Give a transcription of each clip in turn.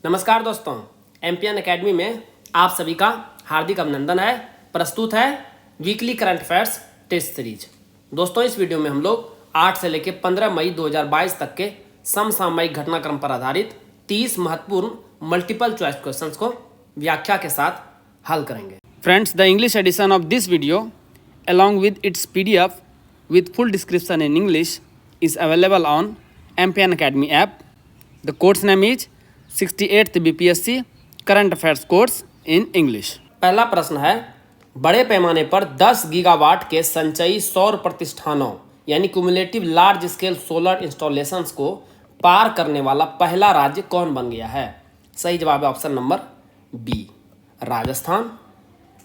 नमस्कार दोस्तों, MPN academy में आप सभी का हार्दिक अभिनंदन है। प्रस्तुत है weekly current affairs test series. दोस्तों, इस वीडियो में हम लोग 8 से लेकर 15 मई 2022 तक के समसामयिक घटनाक्रम पर आधारित 30 महत्वपूर्ण मल्टीपल चॉइस क्वेश्चंस को व्याख्या के साथ हल करेंगे। Friends, the English edition of this video along with its PDF with full description in English is available on MPN Academy app. The course name is 68th BPSC Current Affairs Course in English. पहला प्रश्न है, बड़े पैमाने पर 10 gigawatt के संचयी सौर प्रतिष्ठानों यानी cumulative large scale solar installations को पार करने वाला पहला राज्य कौन बन गया है? सही जवाब है option number B, Rajasthan.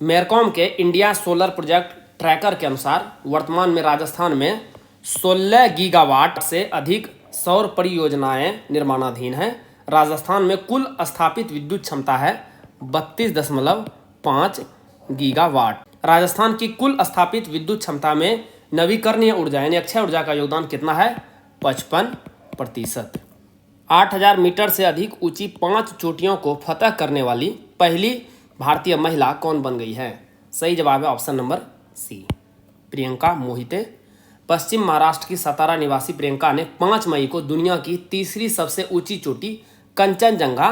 Mercom के इंडिया सोलर प्रोजेक्ट ट्रैकर के अनुसार वर्तमान में राजस्थान में 16 गीगावाट से अधिक सौर परियोजनाएं निर्माणाधीन हैं। राजस्थान में कुल स्थापित विद्युत क्षमता है 32.5 गीगावाट। राजस्थान की कुल स्थापित विद्युत क्षमता में नवीकरणीय ऊर्जा यानी अक्षय ऊर्जा का योगदान कितना है? 55%। 8000 मीटर से अधिक ऊंची 5 चोटियों को फतह करने वाली पहली भारतीय महिला कौन बन गई है? सही जवाब है option number C, Priyanka Mohite. पश्चिम महाराष्ट्र की सतारा निवासी प्रियंका ने 5 मई को दुनिया की तीसरी सबसे ऊंची चोटी कंचनजंगा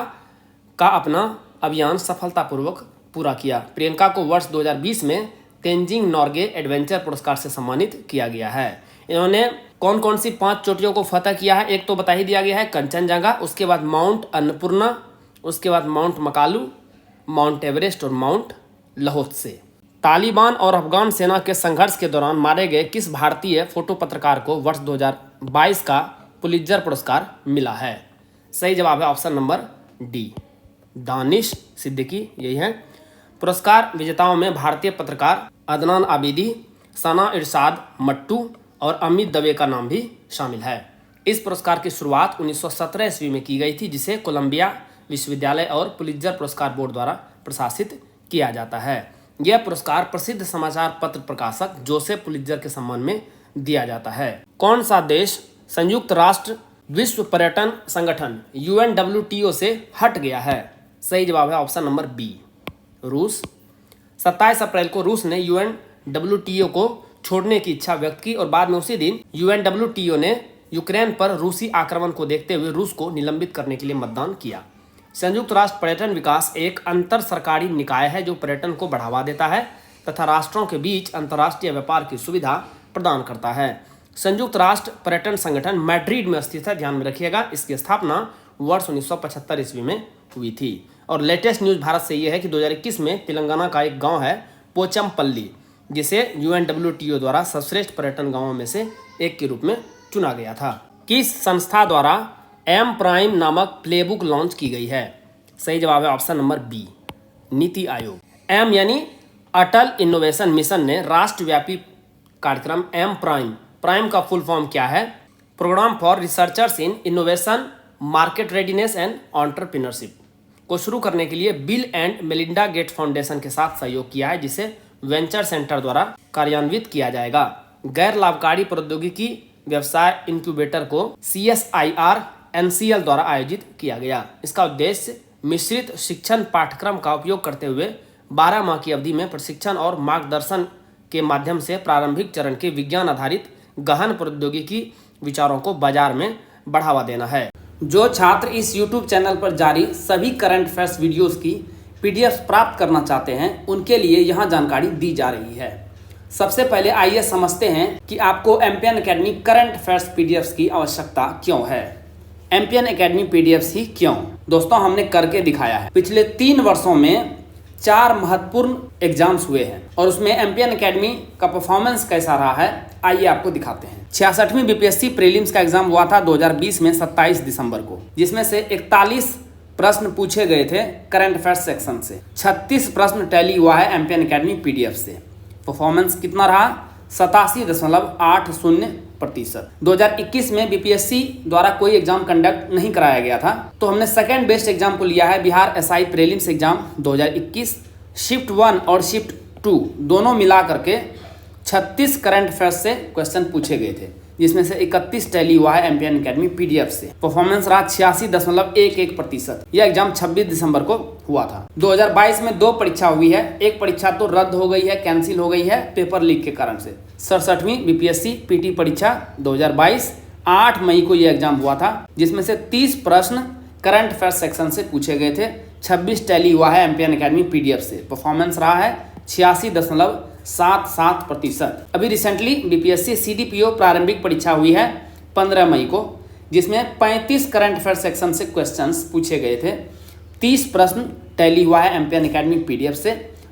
का अपना अभियान सफलतापूर्वक पूरा किया। प्रियंका को वर्ष 2020 में तेंजिंग नॉर्गे एडवेंचर पुरस्कार से सम्मानित किया गया है। इन्होंने कौन कौन सी 5 चोटियों को फतह किया है? एक तो बता ही दिया गया है, कंचनजंगा, उसके बाद माउंट अन्नपूर्णा, उसके बाद माउंट मकालू, माउंट एवरेस्ट और माउंट लहोत्से। तालिबान और अफगान सेना के संघर्ष के दौरान मारे गए किस भारतीय फोटो पत्रकार को वर्ष 2022 का पुलित्जर पुरस्कार मिला है? सही जवाब है option number D, Danish Siddiqui. यही है। पुरस्कार विजेताओं में भारतीय पत्रकार अदनान आबिदी, सना इरशाद मट्टू और अमित दवे का नाम भी शामिल है। इस पुरस्कार की शुरुआत 1917 ईस्वी में की गई थी, जिसे कोलंबिया विश्वविद्यालय और पुलित्जर पुरस्कार बोर्ड द्वारा प्रशासित किया जाता है। यह पुरस्कार प्रसिद्ध समाचार पत्र प्रकाशक जोसेफ पुलित्जर के सम्मान में दिया जाता है। कौन सा देश संयुक्त राष्ट्र विश्व पर्यटन संगठन UNWTO से हट गया है? सही जवाब है ऑप्शन नंबर बी, रूस। 27 अप्रैल को रूस ने UNWTO को छोड़ने की इच्छा व्यक्त की और बाद में उसी दिन UNWTO ने यूक्रेन पर रूसी आक्रमण को देखते हुए रूस को निलंबित करने के लिए मतदान किया। संयुक्त राष्ट्र पर्यटन विकास एक अंतर सरकारी निकाय है जो पर्यटन को बढ़ावा देता है तथा राष्ट्रों के बीच अंतर्राष्ट्रीय व्यापार की सुविधा प्रदान करता है। संयुक्त राष्ट्र पर्यटन संगठन मैड्रिड में स्थित है, ध्यान में रखिएगा। इसकी स्थापना वर्ष 1975 ईस्वी में हुई थी। और लेटेस्ट न्यूज़ भारत से ये है कि 2021 में तेलंगाना का एक गाँव है पोचमपल्ली, जिसे UNWTO द्वारा सर्वश्रेष्ठ पर्यटन गाँवों में से एक के रूप में चुना गया था। किस संस्था द्वारा एम प्राइम नामक प्लेबुक लॉन्च की गई है? सही जवाब है option number B, NITI Aayog. M यानी अटल इनोवेशन मिशन ने राष्ट्रव्यापी कार्यक्रम एम प्राइम का फुल फॉर्म क्या है? Program for researchers in innovation, market readiness and entrepreneurship को शुरू करने के लिए Bill and Melinda Gates Foundation के साथ सहयोग किया है, जिसे वेंचर सेंटर द्वारा कार्यान्वित किया जाएगा। गैर लाभकारी प्रौद्योगिकी व्यवसाय इंक्यूबेटर को CSIR NCL द्वारा आयोजित किया गया। इसका उद्देश्य मिश्रित शिक्षण पाठ्यक्रम का उपयोग करते हुए 12 माह की अवधि में प्रशिक्षण और मार्गदर्शन के माध्यम से प्रारंभिक चरण के विज्ञान आधारित गहन प्रौद्योगिकी विचारों को बाजार में बढ़ावा देना है। जो छात्र इस YouTube चैनल पर जारी सभी करंट अफेयर्स वीडियोस की PDF प्राप्त करना चाहते हैं, उनके लिए यहाँ जानकारी दी जा रही है। सबसे पहले आइए समझते हैं कि आपको MPN academy current affairs PDFs की आवश्यकता क्यों है। एमपीएन एकेडमी PDFs ही क्यों? दोस्तों, हमने करके दिखाया है। पिछले 3 वर्षों में 4 महत्वपूर्ण एग्जाम्स हुए हैं और उसमें एमपीएन एकेडमी का परफॉर्मेंस कैसा रहा है, आइए आपको दिखाते हैं। 66वीं BPSC प्रीलिम्स का एग्जाम हुआ था 2020 में 27 दिसंबर को, जिसमें से 41 प्रश्न पूछे गए थे करंट अफेयर्स सेक्शन से। 36 प्रश्न टैली हुआ है एमपीएन एकेडमी PDF से। परफॉर्मेंस कितना रहा? 87.80%। 2021 में BPSC द्वारा कोई एग्जाम कंडक्ट नहीं कराया गया था, तो हमने सेकेंड बेस्ट एग्जाम को लिया है Bihar SI prelims exam 2021। Shift 1 और शिफ्ट 2 दोनों मिला करके 36 करंट अफेयर्स से क्वेश्चन पूछे गए थे, जिसमें से 31 टैली हुआ है एमपीएन एकेडमी पीडीएफ से। परफॉर्मेंस रहा 86.11%। यह एग्जाम 26 दिसंबर को हुआ था। 2022 में 2 परीक्षा हुई है। एक परीक्षा तो रद्द हो गई है, कैंसिल हो गई है पेपर लीक के कारण से। 67वीं बीपीएससी पीटी परीक्षा 2022 8 मई को यह एग्जाम हुआ था, जिसमें से 30 प्रश्न करंट अफेयर्स सेक्शन से पूछे गए थे। 26 टैली हुआ है एमपीएन एकेडमी पीडीएफ से। परफॉर्मेंस रहा है 86.77%। अभी रिसेंटली बीपीएससी सीडीपीओ प्रारंभिक परीक्षा हुई है 15 मई को, जिसमें 35 करंट अफेयर सेक्शन से क्वेश्चंस पूछे गए थे। 30 प्रश्न टैली हुआ है एमपीएन एकेडमी पीडीएफ से।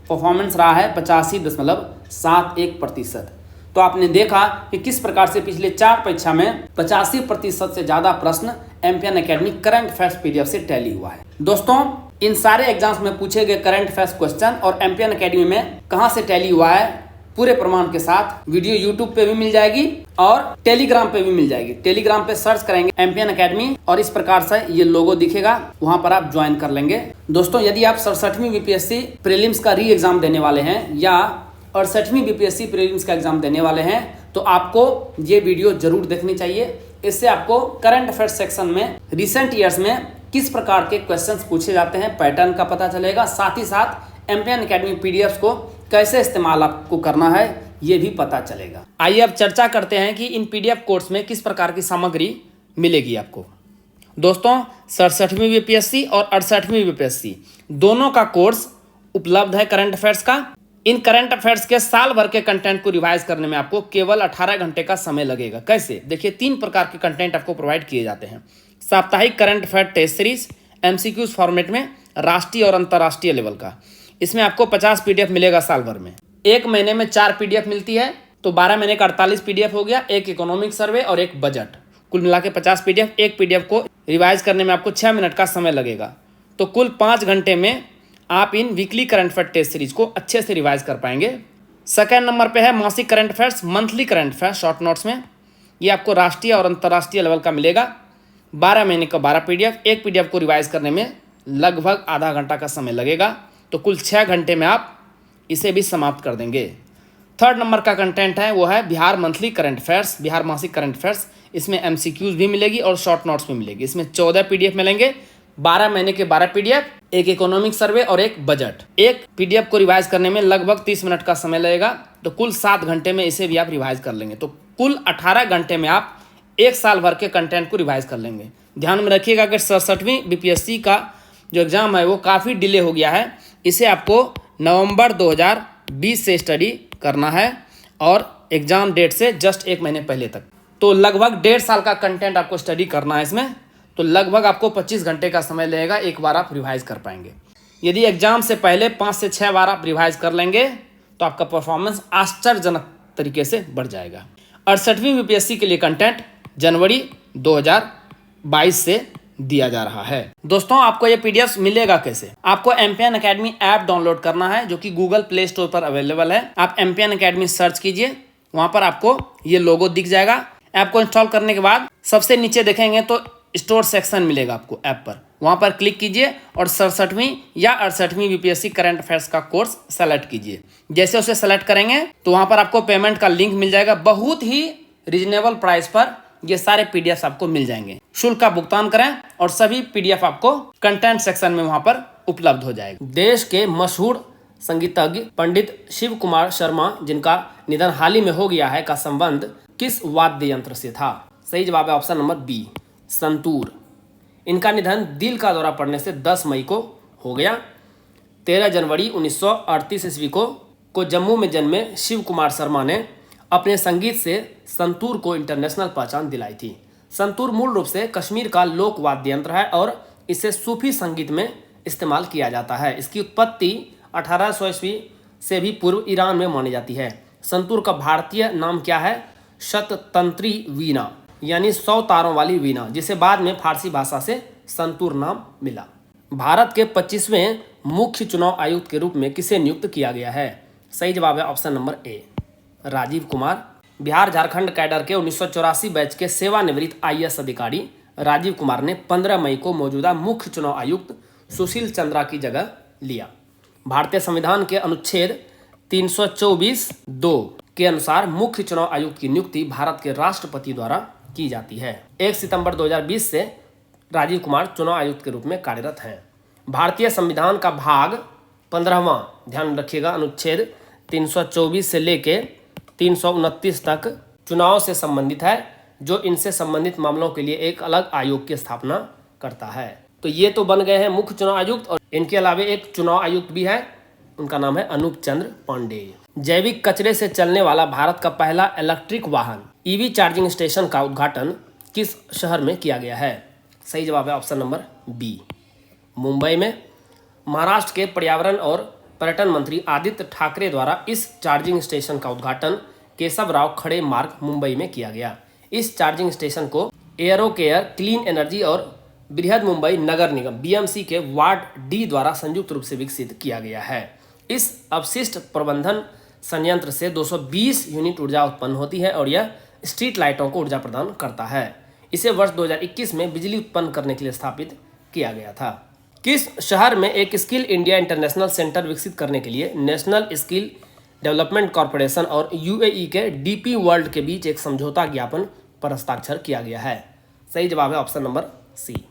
परफॉर्मेंस रहा है 85.71%। तो आपने देखा कि किस प्रकार से पिछले 4 परीक्षा में 85% से ज़्यादा प्रश्न MPN academy current affairs PDF से टैली हुआ है। दोस्तों, इन सारे एग्जाम्स में पूछे गए करंट अफेयर्स क्वेश्चन और एमपीएन एकेडमी में कहां से टैली हुआ है पूरे प्रमाण के साथ वीडियो यूट्यूब पे भी मिल जाएगी और टेलीग्राम पे भी मिल जाएगी। टेलीग्राम पे सर्च करेंगे एमपीएन एकेडमी और इस प्रकार से ये लोगो दिखेगा, वहां पर आप ज्वाइन कर लेंगे। दोस्तों, यदि आप 67वीं बीपीएससी प्रीलिम्स का री एग्जाम देने वाले हैं या 68वीं बीपीएससी प्रीलिम्स का एग्जाम देने वाले हैं तो आपको ये वीडियो जरूर देखनी चाहिए। इससे आपको करंट अफेयर्स सेक्शन में रिसेंट ईयर्स में किस प्रकार के क्वेश्चंस पूछे जाते हैं पैटर्न का पता चलेगा। साथ ही साथ एमपीएन एकेडमी पीडीएफ को कैसे इस्तेमाल आपको करना है ये भी पता चलेगा। आइए अब चर्चा करते हैं कि इन पीडीएफ कोर्स में किस प्रकार की सामग्री मिलेगी आपको। दोस्तों, 67वीं बीपीएससी और 68वीं बीपीएससी दोनों का कोर्स उपलब्ध है करंट अफेयर्स का। इन करंट अफेयर्स के साल भर के कंटेंट को रिवाइज करने में आपको केवल 18 घंटे का समय लगेगा। कैसे? देखिए, 3 प्रकार के कंटेंट आपको प्रोवाइड किए जाते हैं। साप्ताहिक current affair test series MCQs format में राष्ट्रीय और अंतर्राष्ट्रीय लेवल का। इसमें आपको 50 पीडीएफ मिलेगा साल भर में। 1 महीने में 4 पीडीएफ मिलती है, तो 12 महीने का 48 पीडीएफ हो गया। एक इकोनॉमिक सर्वे और एक बजट, कुल मिला के 50 पीडीएफ। एक पीडीएफ को रिवाइज करने में आपको 6 मिनट का समय लगेगा। तो कुल 5 घंटे में आप इन weekly current affair test series को अच्छे से रिवाइज कर पाएंगे। सेकेंड नंबर पे है मासिक current affairs, monthly current affairs short notes में। ये आपको राष्ट्रीय और अंतर्राष्ट्रीय लेवल का मिलेगा। 12 महीने का 12 पीडीएफ। एक पीडीएफ को रिवाइज करने में लगभग आधा घंटा का समय लगेगा, तो कुल 6 घंटे में आप इसे भी समाप्त कर देंगे। थर्ड नंबर का कंटेंट है वो है Bihar monthly current affairs, Bihar मासिक करंट अफेयर्स। इसमें एमसीक्यूज भी मिलेगी और शॉर्ट नोट्स भी मिलेगी। इसमें 14 पीडीएफ मिलेंगे, 12 महीने के 12 पीडीएफ, एक इकोनॉमिक सर्वे और एक बजट। एक पीडीएफ को रिवाइज करने में लगभग 30 मिनट का समय लगेगा, तो कुल 7 घंटे में इसे भी आप रिवाइज कर लेंगे। तो कुल 18 घंटे में आप 1 साल भर के कंटेंट को रिवाइज कर लेंगे। ध्यान में रखिएगा कि 67वीं बीपीएससी का जो एग्जाम है वो काफ़ी डिले हो गया है। इसे आपको नवंबर 2020 से स्टडी करना है और एग्जाम डेट से जस्ट 1 महीने पहले तक। तो लगभग 1.5 साल का कंटेंट आपको स्टडी करना है इसमें। तो लगभग आपको 25 घंटे का समय लगेगा, एक बार आप रिवाइज कर पाएंगे। यदि एग्जाम से पहले 5 से 6 बार आप रिवाइज कर लेंगे तो आपका परफॉर्मेंस आश्चर्यजनक तरीके से बढ़ जाएगा। 68वीं बीपीएससी के लिए कंटेंट जनवरी 2022 से दिया जा रहा है। दोस्तों, आपको ये पीडीएफ मिलेगा कैसे? आपको एमपीएन एकेडमी ऐप डाउनलोड करना है, जो कि गूगल प्ले स्टोर पर अवेलेबल है। आप एमपीएन एकेडमी सर्च कीजिए, वहां पर आपको ये लोगो दिख जाएगा। ऐप को इंस्टॉल करने के बाद सबसे नीचे देखेंगे तो स्टोर सेक्शन मिलेगा आपको ऐप पर। वहां पर क्लिक कीजिए और 67वीं या 68वीं बीपीएससी करंट अफेयर्स का कोर्स सेलेक्ट कीजिए। जैसे उसे सेलेक्ट करेंगे तो वहां पर आपको पेमेंट का लिंक मिल जाएगा। बहुत ही रिजनेबल प्राइस पर ये सारे पीडीएफ आपको मिल जाएंगे। शुल्क का भुगतान करें और सभी पीडीएफ आपको कंटेंट सेक्शन में वहां पर उपलब्ध हो जाएगा। देश के मशहूर संगीतज्ञ पंडित शिव कुमार शर्मा, जिनका निधन हाल ही में हो गया है, का संबंध किस वाद्य यंत्र से था? सही जवाब है ऑप्शन नंबर बी, संतूर। इनका निधन दिल का दौरा पड़ने से 10 मई को हो गया। 13 जनवरी 1938 ईस्वी को जम्मू में जन्मे शिव कुमार शर्मा ने अपने संगीत से संतूर को इंटरनेशनल पहचान दिलाई थी। संतूर मूल रूप से कश्मीर का लोक वाद्य यंत्र है और इसे सूफी संगीत में इस्तेमाल किया जाता है। इसकी उत्पत्ति 1800 ईस्वी से भी पूर्व ईरान में मानी जाती है। संतूर का भारतीय नाम क्या है? शततंत्री वीणा, यानी 100 तारों वाली वीणा, जिसे बाद में फारसी भाषा से संतूर नाम मिला। भारत के 25वें मुख्य चुनाव आयुक्त के रूप में किसे नियुक्त किया गया है? सही जवाब है option number A, Rajiv Kumar. Bihar Jharkhand cadre के 1984 बैच के सेवानिवृत्त आईएएस अधिकारी राजीव कुमार ने 15 मई को मौजूदा मुख्य चुनाव आयुक्त सुशील चंद्रा की जगह लिया। भारतीय संविधान के अनुच्छेद 324(2) के अनुसार मुख्य चुनाव आयुक्त की नियुक्ति भारत के राष्ट्रपति द्वारा की जाती है। 1 सितंबर 2020 से राजीव कुमार चुनाव आयुक्त के रूप में कार्यरत हैं। भारतीय संविधान का भाग 15वां, ध्यान रखिएगा, अनुच्छेद 324 से लेके 329 तक चुनाव से संबंधित है, जो इनसे संबंधित मामलों के लिए एक अलग आयोग की स्थापना करता है। तो ये तो बन गए हैं मुख्य चुनाव आयुक्त, और इनके अलावा एक चुनाव आयुक्त भी है, उनका नाम है अनूप चंद्र पांडेय। जैविक कचरे से चलने वाला भारत का पहला इलेक्ट्रिक वाहन ईवी चार्जिंग स्टेशन का उद्घाटन किस शहर में किया गया है? सही जवाब है ऑप्शन नंबर बी, मुंबई में। महाराष्ट्र के पर्यावरण और पर्यटन मंत्री आदित्य ठाकरे द्वारा इस चार्जिंग स्टेशन का उद्घाटन केशवराव खड़े मार्ग, मुंबई में किया गया। इस चार्जिंग स्टेशन को एयरोकेयर क्लीन एनर्जी और बृहद मुंबई नगर निगम बीएमसी के वार्ड डी द्वारा संयुक्त रूप से विकसित किया गया है। इस अवशिष्ट प्रबंधन संयंत्र से 220 यूनिट ऊर्जा उत्पन्न होती है और यह स्ट्रीट लाइटों को ऊर्जा प्रदान करता है। इसे वर्ष 2021 में बिजली उत्पन्न करने के लिए स्थापित किया गया था। किस शहर में एक स्किल इंडिया इंटरनेशनल सेंटर विकसित करने के लिए नेशनल स्किल डेवलपमेंट कॉरपोरेशन और यूएई के डीपी वर्ल्ड के बीच एक समझौता ज्ञापन पर हस्ताक्षर किया गया है? सही जवाब है ऑप्शन नंबर सी,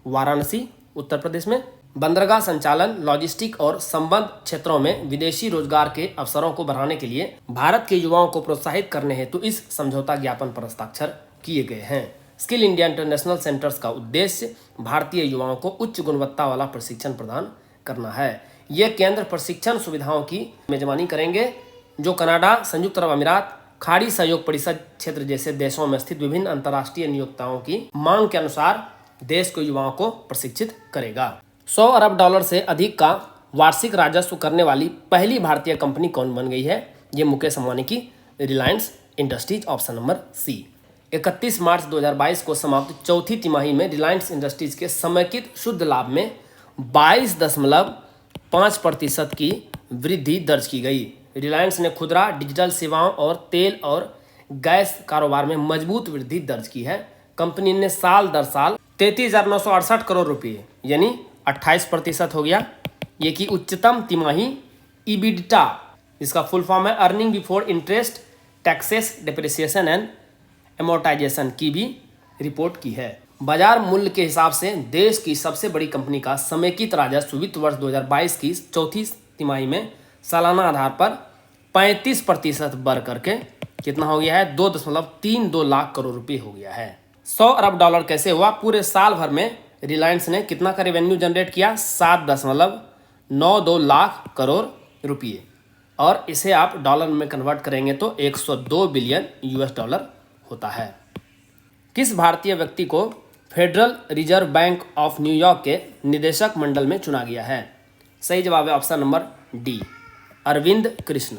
वाराणसी, उत्तर प्रदेश में। बंदरगाह संचालन, लॉजिस्टिक और संबद्ध क्षेत्रों में विदेशी रोजगार के अवसरों को बढ़ाने के लिए भारत के युवाओं को प्रोत्साहित करने हेतु इस समझौता ज्ञापन पर हस्ताक्षर किए गए हैं। स्किल इंडिया इंटरनेशनल सेंटर्स का उद्देश्य भारतीय युवाओं को उच्च गुणवत्ता वाला प्रशिक्षण प्रदान करना है। ये केंद्र प्रशिक्षण सुविधाओं की मेजबानी करेंगे, जो कनाडा, संयुक्त अरब अमीरात, खाड़ी सहयोग परिषद क्षेत्र जैसे देशों में स्थित विभिन्न अंतर्राष्ट्रीय नियोक्ताओं की मांग के अनुसार देश के युवाओं को प्रशिक्षित करेगा। 100 अरब डॉलर से अधिक का वार्षिक राजस्व करने वाली पहली भारतीय कंपनी कौन बन गई है? ये मुकेश अंबानी की Reliance Industries, option number C. 31 मार्च 2022 को समाप्त चौथी तिमाही में रिलायंस इंडस्ट्रीज के समेकित शुद्ध लाभ में 22.5% की वृद्धि दर्ज की गई। रिलायंस ने खुदरा, डिजिटल सेवाओं और तेल और गैस कारोबार में मजबूत वृद्धि दर्ज की है। कंपनी ने साल दर साल 33,968 करोड़ रुपये यानी 28% हो गया, ये की उच्चतम तिमाही ईबिडटा, इसका फुल फॉर्म है earning before interest taxes depreciation and amortisation, की भी रिपोर्ट की है। बाजार मूल्य के हिसाब से देश की सबसे बड़ी कंपनी का समेकित राजस्व वित्त वर्ष 2022 की चौथी तिमाही में सालाना आधार पर 35% बढ़ करके कितना हो गया है? 2.32 लाख करोड़ रुपए हो गया है। 100 अरब डॉलर कैसे हुआ? पूरे साल भर में रिलायंस ने कितना का रेवेन्यू जनरेट किया? 7.92 लाख करोड़ रुपये, और इसे आप डॉलर में कन्वर्ट करेंगे तो 102 बिलियन यूएस डॉलर होता है। किस भारतीय व्यक्ति को federal reserve bank of New York के निदेशक मंडल में चुना गया है? सही जवाब है option number D, Arvind Krishna.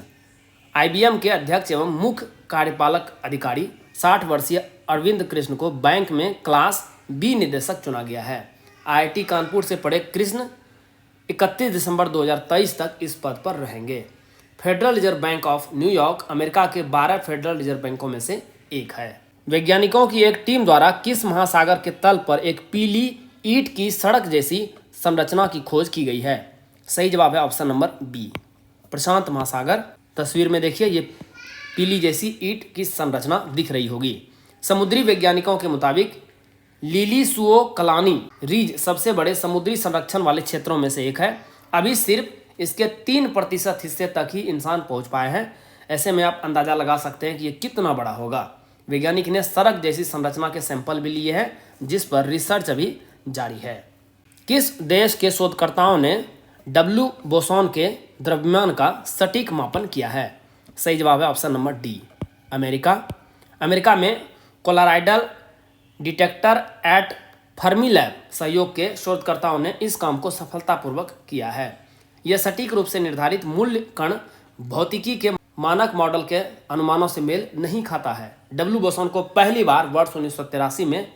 IBM के अध्यक्ष एवं मुख्य कार्यपालक अधिकारी 60 वर्षीय अरविंद कृष्ण को बैंक में क्लास बी निदेशक चुना गया है। आईआईटी कानपुर से पढ़े कृष्ण 31 दिसंबर 2023 तक इस पद पर रहेंगे। Federal reserve bank of New York America के 12 फेडरल रिजर्व बैंकों में से एक है। वैज्ञानिकों की एक टीम द्वारा किस महासागर के तल पर एक पीली ईंट की सड़क जैसी संरचना की खोज की गई है? सही जवाब है ऑप्शन नंबर बी, प्रशांत महासागर। तस्वीर में देखिए, ये पीली जैसी ईंट की संरचना दिख रही होगी। समुद्री वैज्ञानिकों के मुताबिक लिलीसुओ-कलानी रीज सबसे बड़े समुद्री संरक्षण वाले क्षेत्रों में से एक है। अभी सिर्फ इसके 3% हिस्से तक ही इंसान पहुंच पाए हैं। ऐसे में आप अंदाजा लगा सकते हैं कि ये कितना बड़ा होगा। वैज्ञानिक ने सड़क जैसी संरचना के सैंपल भी लिए हैं, जिस पर रिसर्च अभी जारी है। किस देश के शोधकर्ताओं ने डब्ल्यू बोसॉन के द्रव्यमान का सटीक मापन किया है? सही जवाब है option number D, America. America में कोलोराइडल डिटेक्टर एट फर्मीलैब सहयोग के शोधकर्ताओं ने इस काम को सफलतापूर्वक किया है। यह सटीक रूप से निर्धारित मूल्य कण भौतिकी के मानक मॉडल के अनुमानों से मेल नहीं खाता है। डब्ल्यू बोसॉन को पहली बार वर्ष 1983 में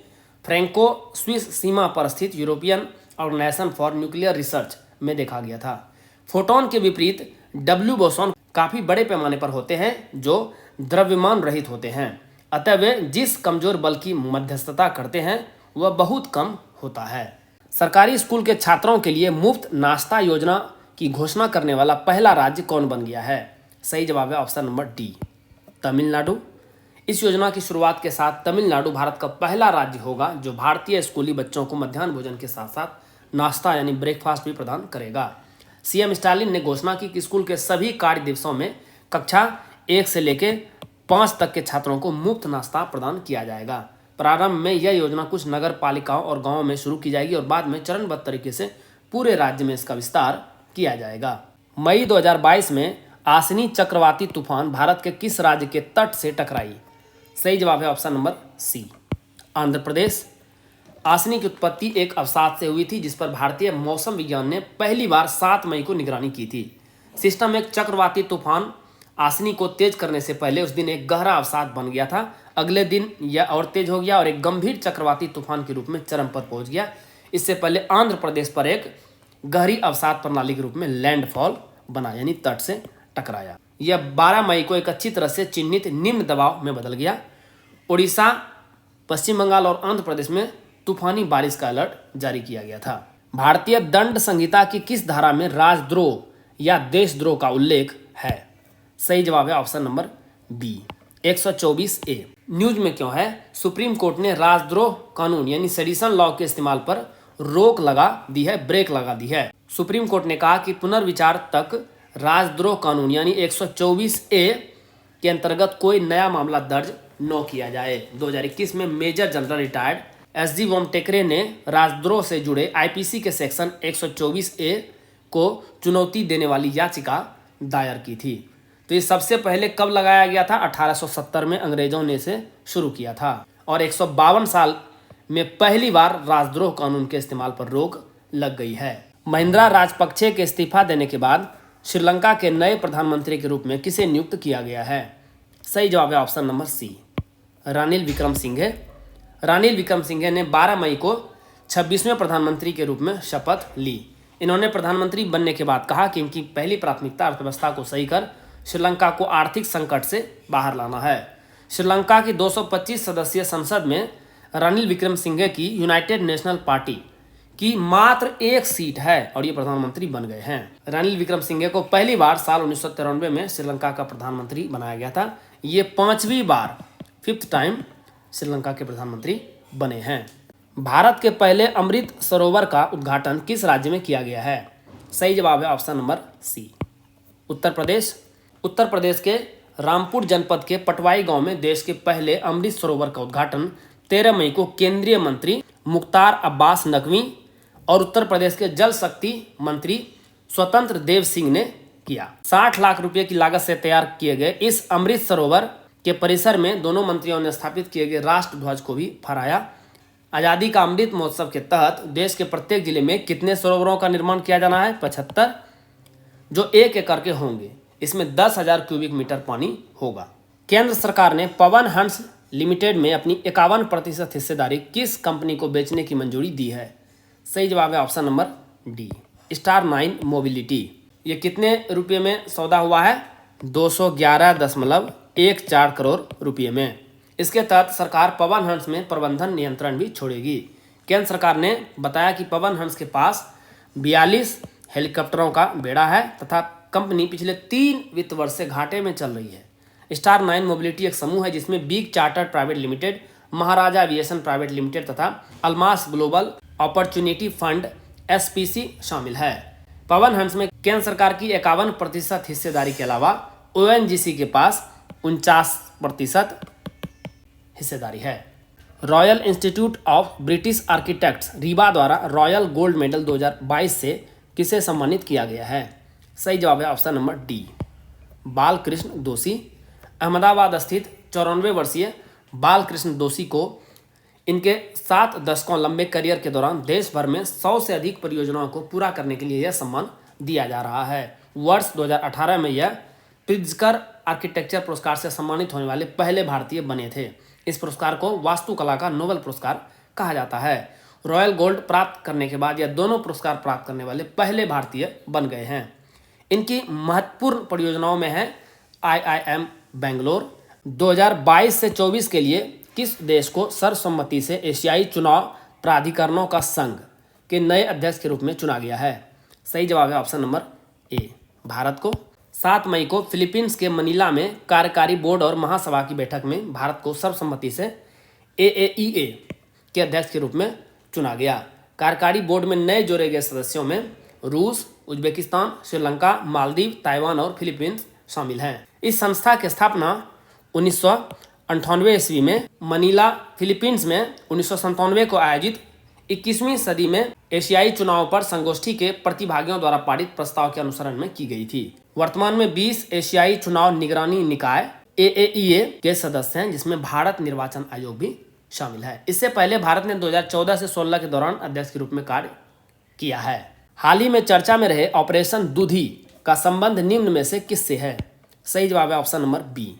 फ्रैंको स्विस सीमा पर स्थित European Organization for Nuclear Research में देखा गया था। फोटॉन के विपरीत डब्ल्यू बोसॉन काफ़ी बड़े पैमाने पर होते हैं, जो द्रव्यमान रहित होते हैं। अतः वे जिस कमजोर बल की मध्यस्थता करते हैं वह बहुत कम होता है। सरकारी स्कूल के छात्रों के लिए मुफ्त नाश्ता योजना की घोषणा करने वाला पहला राज्य कौन बन गया है? सही जवाब है ऑप्शन नंबर डी, तमिलनाडु। इस योजना की शुरुआत के साथ तमिलनाडु भारत का पहला राज्य होगा जो भारतीय स्कूली बच्चों को मध्याह्न भोजन के साथ साथ नाश्ता यानी ब्रेकफास्ट भी प्रदान करेगा। सीएम स्टालिन ने घोषणा की कि स्कूल के सभी कार्य दिवसों में कक्षा 1 से लेकर 5 तक के छात्रों को मुफ्त नाश्ता प्रदान किया जाएगा। प्रारंभ में यह योजना कुछ नगर पालिकाओं और गांवों में शुरू की जाएगी और बाद में चरणबद्ध तरीके से पूरे राज्य में इसका विस्तार किया जाएगा। मई 2022 में आसनी चक्रवाती तूफान भारत के किस राज्य के तट से टकराई? सही जवाब है ऑप्शन नंबर सी, आंध्र प्रदेश। आसनी की उत्पत्ति एक अवसाद से हुई थी जिस पर भारतीय मौसम विज्ञान ने पहली बार 7 मई को निगरानी की थी। सिस्टम एक चक्रवाती तूफान आसनी को तेज करने से पहले उस दिन एक गहरा अवसाद बन गया था। अगले दिन यह और तेज हो गया और एक गंभीर चक्रवाती तूफान के रूप में चरम पर पहुंच गया। इससे पहले आंध्र प्रदेश पर एक गहरी अवसाद प्रणाली के रूप में लैंडफॉल बना यानी तट से टकराया। यह 12 मई को एक अच्छी तरह से चिन्हित निम्न दबाव में बदल गया। उड़ीसा, पश्चिम बंगाल और आंध्र प्रदेश में तूफानी बारिश का अलर्ट जारी किया गया था। भारतीय दंड संहिता की किस धारा में राजद्रोह या देशद्रोह का उल्लेख है? सही जवाब है option number B, 124A। News में क्यों है? सुप्रीम कोर्ट ने राजद्रोह कानून यानी सेडिशन लॉ के इस्तेमाल पर रोक लगा दी है, ब्रेक लगा दी है। सुप्रीम कोर्ट ने कहा कि पुनर्विचार तक राजद्रोह कानून यानी 124A के अंतर्गत कोई नया मामला दर्ज न किया जाए। 2021 में मेजर जनरल रिटायर्ड एसजी वोमटेकरे ने राजद्रोह से जुड़े आईपीसी के सेक्शन 124A को चुनौती देने वाली याचिका दायर की थी। तो ये सबसे पहले कब लगाया गया था? 1870 में अंग्रेजों ने इसे शुरू किया था और 152 साल में पहली बार राजद्रोह कानून के इस्तेमाल पर रोक लग गई है। महिंद्रा राजपक्षे के इस्तीफा देने के बाद श्रीलंका के नए प्रधानमंत्री के रूप में किसे नियुक्त किया गया है? सही जवाब है option number C, Ranil Wickremesinghe. Ranil Wickremesinghe ने 12 मई को 26वें प्रधानमंत्री के रूप में शपथ ली। इन्होंने प्रधानमंत्री बनने के बाद कहा कि इनकी पहली प्राथमिकता अर्थव्यवस्था को सही कर श्रीलंका को आर्थिक संकट से बाहर लाना है। श्रीलंका की 225 सदस्यीय संसद में रानिल विक्रमसिंघे की यूनाइटेड नेशनल पार्टी की मात्र एक सीट है और ये प्रधानमंत्री बन गए हैं। रानिल विक्रमसिंघे को पहली बार साल 1993 में श्रीलंका का प्रधानमंत्री बनाया गया था। ये 5वीं बार, 5th टाइम श्रीलंका के प्रधानमंत्री बने हैं। भारत के पहले अमृत सरोवर का उद्घाटन किस राज्य में किया गया है? सही जवाब है ऑप्शन नंबर सी, उत्तर प्रदेश। उत्तर प्रदेश के रामपुर जनपद के पटवाई गांव में देश के पहले अमृत सरोवर का उद्घाटन 13 मई को केंद्रीय मंत्री मुख्तार अब्बास नकवी और उत्तर प्रदेश के जल शक्ति मंत्री स्वतंत्र देव सिंह ने किया। 60 लाख रुपए की लागत से तैयार किए गए इस अमृत सरोवर के परिसर में दोनों मंत्रियों ने स्थापित किए गए राष्ट्र ध्वज को भी फहराया। आज़ादी का अमृत महोत्सव के तहत देश के प्रत्येक जिले में कितने सरोवरों का निर्माण किया जाना है? 75, जो 1 एकड़ के होंगे। इसमें 10,000 क्यूबिक मीटर पानी होगा। केंद्र सरकार ने पवन हंस लिमिटेड में अपनी 51% हिस्सेदारी किस कंपनी को बेचने की मंजूरी दी है? सही जवाब है option number D, star 9 mobility. ये कितने रुपये में सौदा हुआ है? 211.14 करोड़ रुपये में। इसके तहत सरकार पवन हंस में प्रबंधन नियंत्रण भी छोड़ेगी। केंद्र सरकार ने बताया कि पवन हंस के पास 42 हेलीकॉप्टरों का बेड़ा है तथा कंपनी पिछले 3 वित्त वर्ष से घाटे में चल रही है। स्टार 9 मोबिलिटी एक समूह है जिसमें बिग चार्टर प्राइवेट लिमिटेड, महाराजा एविएशन प्राइवेट लिमिटेड तथा Almas global opportunity fund SPC शामिल है। पवन हंस में केंद्र सरकार की 51% हिस्सेदारी के अलावा ONGC के पास 49% हिस्सेदारी है। Royal institute of British architects Rewa द्वारा रॉयल गोल्ड मेडल 2022 से किसे सम्मानित किया गया है? सही जवाब है ऑप्शन नंबर डी, बालकृष्ण दोषी। अहमदाबाद स्थित 94 वर्षीय बालकृष्ण दोषी को इनके 7 दशकों लंबे करियर के दौरान देश भर में 100 से अधिक परियोजनाओं को पूरा करने के लिए यह सम्मान दिया जा रहा है। वर्ष 2018 में यह प्रित्जकर आर्किटेक्चर पुरस्कार से सम्मानित होने वाले पहले भारतीय बने थे। इस पुरस्कार को वास्तुकला का नोबेल पुरस्कार कहा जाता है। रॉयल गोल्ड प्राप्त करने के बाद यह दोनों पुरस्कार प्राप्त करने वाले पहले भारतीय बन गए हैं। इनकी महत्वपूर्ण परियोजनाओं में है IIM बेंगलोर। 2022 से 24 के लिए किस देश को सर्वसम्मति से एशियाई चुनाव प्राधिकरणों का संघ के नए अध्यक्ष के रूप में चुना गया है? सही जवाब है ऑप्शन नंबर ए, भारत को। 7 मई को फिलीपींस के मनीला में कार्यकारी बोर्ड और महासभा की बैठक में भारत को सर्वसम्मति से AAEA के अध्यक्ष के रूप में चुना गया। कार्यकारी बोर्ड में नए जोड़े गए सदस्यों में रूस, उज्बेकिस्तान, श्रीलंका, मालदीव, ताइवान और फिलीपींस शामिल हैं। इस संस्था की स्थापना 1998 ईस्वी में मनीला, फिलीपींस में 1997 को आयोजित 21वीं सदी में एशियाई चुनाव पर संगोष्ठी के प्रतिभागियों द्वारा पारित प्रस्ताव के अनुसरण में की गई थी। वर्तमान में 20 एशियाई चुनाव निगरानी निकाय AAEA के सदस्य हैं, जिसमें भारत निर्वाचन आयोग भी शामिल है। इससे पहले भारत ने 2014 से 16 के दौरान अध्यक्ष के रूप में कार्य किया है। हाल ही में चर्चा में रहे ऑपरेशन दूधी का संबंध निम्न में से किससे है? सही जवाब है option number B,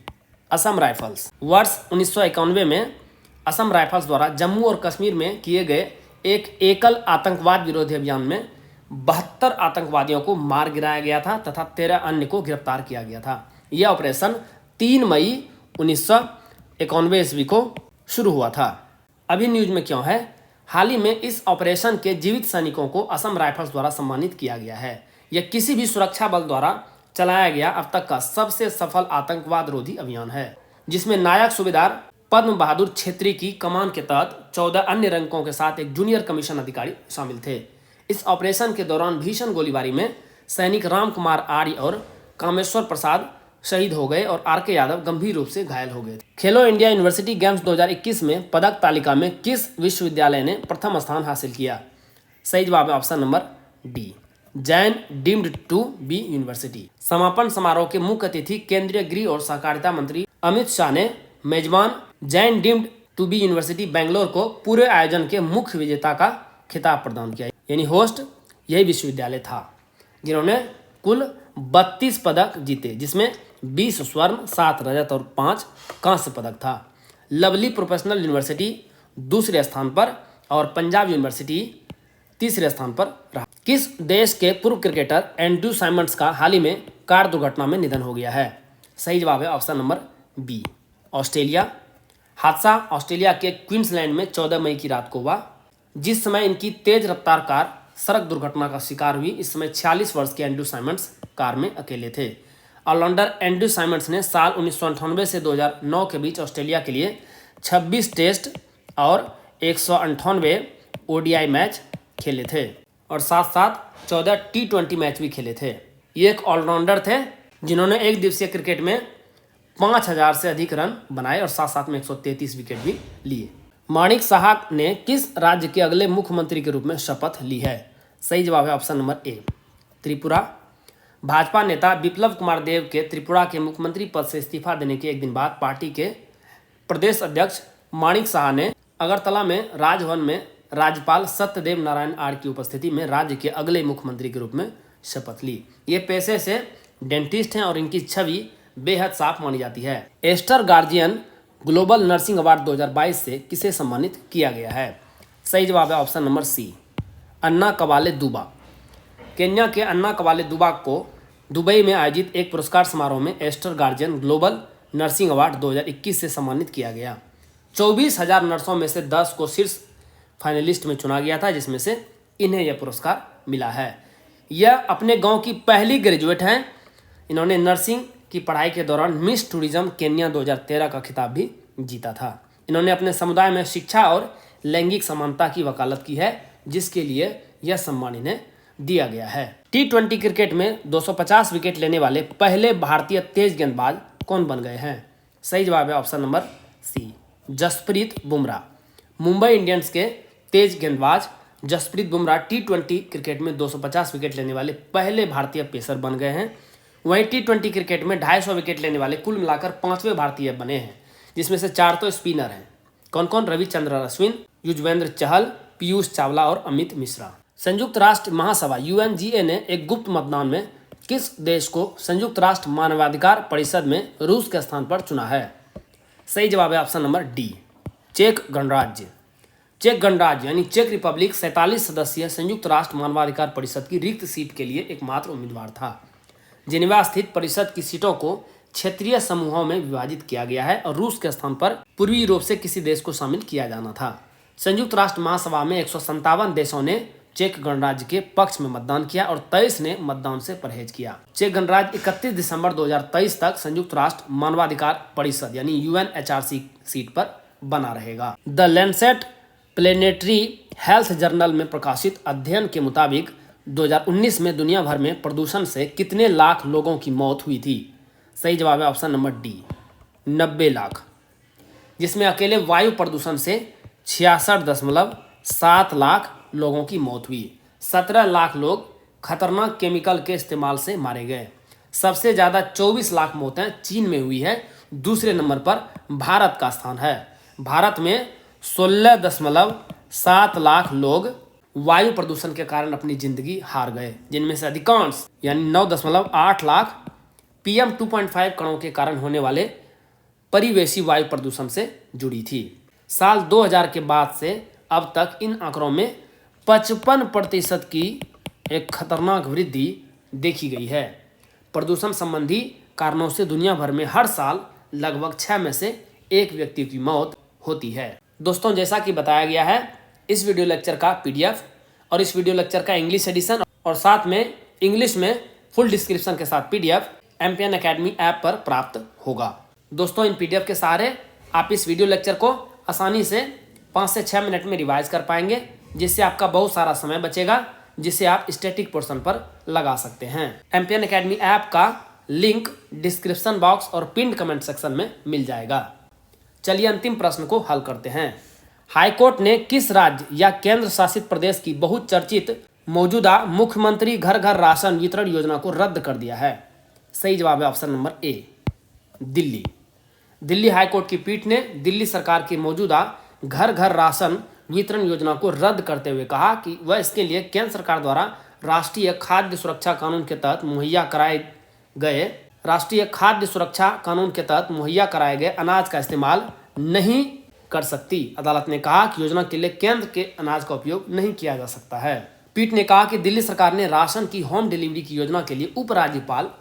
Assam Rifles. वर्ष 1991 में असम राइफल्स द्वारा जम्मू और कश्मीर में किए गए एक एकल आतंकवाद विरोधी अभियान में 72 आतंकवादियों को मार गिराया गया था तथा 13 अन्य को गिरफ्तार किया गया था। यह ऑपरेशन 3 मई 1991 ईस्वी को शुरू हुआ था। अभी न्यूज में क्यों है? हाल ही में इस ऑपरेशन के जीवित सैनिकों को असम राइफल्स द्वारा सम्मानित किया गया है। यह किसी भी सुरक्षा बल द्वारा चलाया गया अब तक का सबसे सफल आतंकवाद रोधी अभियान है, जिसमें नायक सूबेदार पद्म बहादुर छेत्री की कमान के तहत 14 अन्य रैंकों के साथ एक जूनियर कमीशन अधिकारी शामिल थे। इस ऑपरेशन के दौरान भीषण गोलीबारी में सैनिक राम कुमार आर्य और कामेश्वर प्रसाद शहीद हो गए और RK यादव गंभीर रूप से घायल हो गए। खेलो इंडिया यूनिवर्सिटी गेम्स 2021 में पदक तालिका में किस विश्वविद्यालय ने प्रथम स्थान हासिल किया? सही जवाब है option number D, Jain deemed to be university. समापन समारोह के मुख्य अतिथि केंद्रीय गृह और सहकारिता मंत्री अमित शाह ने मेजबान Jain deemed to be university Bangalore को पूरे आयोजन के मुख्य विजेता का खिताब प्रदान किया। यानी होस्ट यही विश्वविद्यालय था, जिन्होंने कुल 32 पदक जीते, जिसमें 20 स्वर्ण, 7 रजत और 5 कांस्य पदक था। लवली प्रोफेशनल यूनिवर्सिटी दूसरे स्थान पर और पंजाब यूनिवर्सिटी तीसरे स्थान पर रहा। किस देश के पूर्व क्रिकेटर एंड्रू साइमंड्स का हाल ही में कार दुर्घटना में निधन हो गया है? सही जवाब है ऑप्शन नंबर बी, ऑस्ट्रेलिया। हादसा ऑस्ट्रेलिया के क्वींसलैंड में 14 मई की रात को हुआ। जिस समय इनकी तेज रफ्तार कार सड़क दुर्घटना का शिकार हुई, इस समय 46 वर्ष के एंड्रू साइमंड्स कार में अकेले थे। ऑलराउंडर एंड्रू साइमंड्स ने साल 1998 से 2009 के बीच ऑस्ट्रेलिया के लिए 26 टेस्ट और 198 ODI मैच खेले थे और साथ साथ 14 T20 मैच भी खेले थे। ये एक ऑलराउंडर थे जिन्होंने एक दिवसीय क्रिकेट में 5000 से अधिक रन बनाए और साथ साथ में 133 विकेट भी लिए। माणिक साहा ने किस राज्य के अगले मुख्यमंत्री के रूप में शपथ ली है? सही जवाब है ऑप्शन नंबर ए, त्रिपुरा। भाजपा नेता बिप्लब कुमार देव के त्रिपुरा के मुख्यमंत्री पद से इस्तीफा देने के एक दिन बाद पार्टी के प्रदेश अध्यक्ष माणिक साहा ने अगरतला में राजभवन में राज्यपाल सत्यदेव नारायण आर्य की उपस्थिति में राज्य के अगले मुख्यमंत्री के रूप में शपथ ली। ये पेशे से डेंटिस्ट हैं और इनकी छवि बेहद साफ मानी जाती है। Aster Guardian Global Nursing Award 2022 से किसे सम्मानित किया गया है? सही जवाब है ऑप्शन नंबर सी, अन्ना कवाले दुबा। केन्या के अन्ना कवाले दुबा को दुबई में आयोजित एक पुरस्कार समारोह में Aster Guardian Global Nursing Award 2021 से सम्मानित किया गया। 24,000 नर्सों में से 10 को शीर्ष फाइनलिस्ट में चुना गया था, जिसमें से इन्हें यह पुरस्कार मिला है। यह अपने गांव की पहली ग्रेजुएट हैं। इन्होंने नर्सिंग की पढ़ाई के दौरान मिस टूरिज्म केन्या 2013 का खिताब भी जीता था। इन्होंने अपने समुदाय में शिक्षा और लैंगिक समानता की वकालत की है, जिसके लिए यह सम्मान इन्हें दिया गया है। T20 क्रिकेट में 250 विकेट लेने वाले पहले भारतीय तेज गेंदबाज कौन बन गए हैं? सही जवाब है option number C, Jasprit Bumrah. Mumbai Indians के तेज गेंदबाज जसप्रीत बुमराह T20 क्रिकेट में 250 विकेट लेने वाले पहले भारतीय पेसर बन गए हैं। वहीं T20 क्रिकेट में 250 विकेट लेने वाले कुल मिलाकर 5वें भारतीय बने हैं, जिसमें से 4 तो स्पिनर हैं। कौन कौन? रविचंद्रन अश्विन, युजवेंद्र चहल, पीयूष चावला और अमित मिश्रा। संयुक्त राष्ट्र महासभा UNGA ने एक गुप्त मतदान में किस देश को संयुक्त राष्ट्र मानवाधिकार परिषद में रूस के स्थान पर चुना है? सही जवाब है ऑप्शन नंबर डी, चेक गणराज्य। चेक गणराज्य यानी चेक रिपब्लिक 47 सदस्यीय संयुक्त राष्ट्र मानवाधिकार परिषद की रिक्त सीट के लिए एकमात्र उम्मीदवार था। जिनेवा स्थित परिषद की सीटों को क्षेत्रीय समूहों में विभाजित किया गया है और रूस के स्थान पर पूर्वी यूरोप से किसी देश को शामिल किया जाना था। संयुक्त राष्ट्र महासभा में 157 देशों ने चेक गणराज्य के पक्ष में मतदान किया और 23 ने मतदान से परहेज किया। चेक गणराज्य 31 दिसंबर 2023 तक संयुक्त राष्ट्र मानवाधिकार परिषद यानी UNHRC सीट पर बना रहेगा। The Lancet planetary health journal में प्रकाशित अध्ययन के मुताबिक 2019 में दुनिया भर में प्रदूषण से कितने लाख लोगों की मौत हुई थी? सही जवाब है ऑप्शन नंबर डी, 90 लाख, जिसमें अकेले वायु प्रदूषण से 66.7 लाख लोगों की मौत हुई। 17 लाख लोग खतरनाक केमिकल के इस्तेमाल से मारे गए। सबसे ज़्यादा 24 लाख मौतें चीन में हुई है। दूसरे नंबर पर भारत का स्थान है। भारत में 16.7 लाख लोग वायु प्रदूषण के कारण अपनी जिंदगी हार गए, जिनमें से अधिकांश यानी 9.8 लाख PM 2.5 कणों के कारण होने वाले परिवेशी वायु प्रदूषण से जुड़ी थी। साल 2000 के बाद से अब तक इन आंकड़ों में 55% की एक खतरनाक वृद्धि देखी गई है। प्रदूषण संबंधी कारणों से दुनिया भर में हर साल लगभग 6 में से 1 व्यक्ति की मौत होती है। दोस्तों, जैसा कि बताया गया है, इस वीडियो लेक्चर का PDF और इस वीडियो लेक्चर का इंग्लिश एडिशन और साथ में इंग्लिश में फुल डिस्क्रिप्शन के साथ PDF एम्पियन एकेडमी ऐप पर प्राप्त होगा। दोस्तों, इन PDF के सहारे आप इस वीडियो लेक्चर को आसानी से 5 से 6 मिनट में रिवाइज कर पाएंगे, जिससे आपका बहुत सारा समय बचेगा, जिसे आप स्टैटिक पोर्शन पर लगा सकते हैं। एम्पियन एकेडमी ऐप का लिंक डिस्क्रिप्शन बॉक्स और पिन कमेंट सेक्शन में मिल जाएगा। चलिए अंतिम प्रश्न को हल करते हैं। हाईकोर्ट ने किस राज्य या केंद्र शासित प्रदेश की बहुचर्चित मौजूदा मुख्यमंत्री घर घर राशन वितरण योजना को रद्द कर दिया है? सही जवाब है ऑप्शन नंबर ए, दिल्ली। दिल्ली हाईकोर्ट की पीठ ने दिल्ली सरकार की मौजूदा घर घर राशन वितरण योजना को रद्द करते हुए कहा कि वह इसके लिए केंद्र सरकार द्वारा राष्ट्रीय खाद्य सुरक्षा कानून के तहत मुहैया कराए गए अनाज का इस्तेमाल नहीं कर सकती। अदालत ने कहा कि योजना के लिए केंद्र के अनाज का उपयोग नहीं किया जा सकता है। पीठ ने कहा कि दिल्ली सरकार ने राशन की होम डिलीवरी की योजना के लिए उपराज्यपाल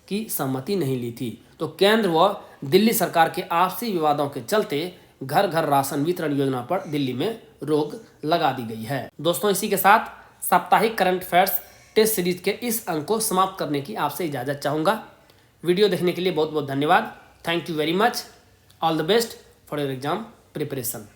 की सहमति नहीं ली थी, तो केंद्र व दिल्ली सरकार के आपसी विवादों के चलते घर घर राशन वितरण योजना पर दिल्ली में रोक लगा दी गई है। दोस्तों, इसी के साथ साप्ताहिक करंट अफेयर्स टेस्ट सीरीज के इस अंक को समाप्त करने की आपसे इजाजत चाहूँगा। वीडियो देखने के लिए बहुत बहुत धन्यवाद। Thank you very much. All the best for your exam preparation.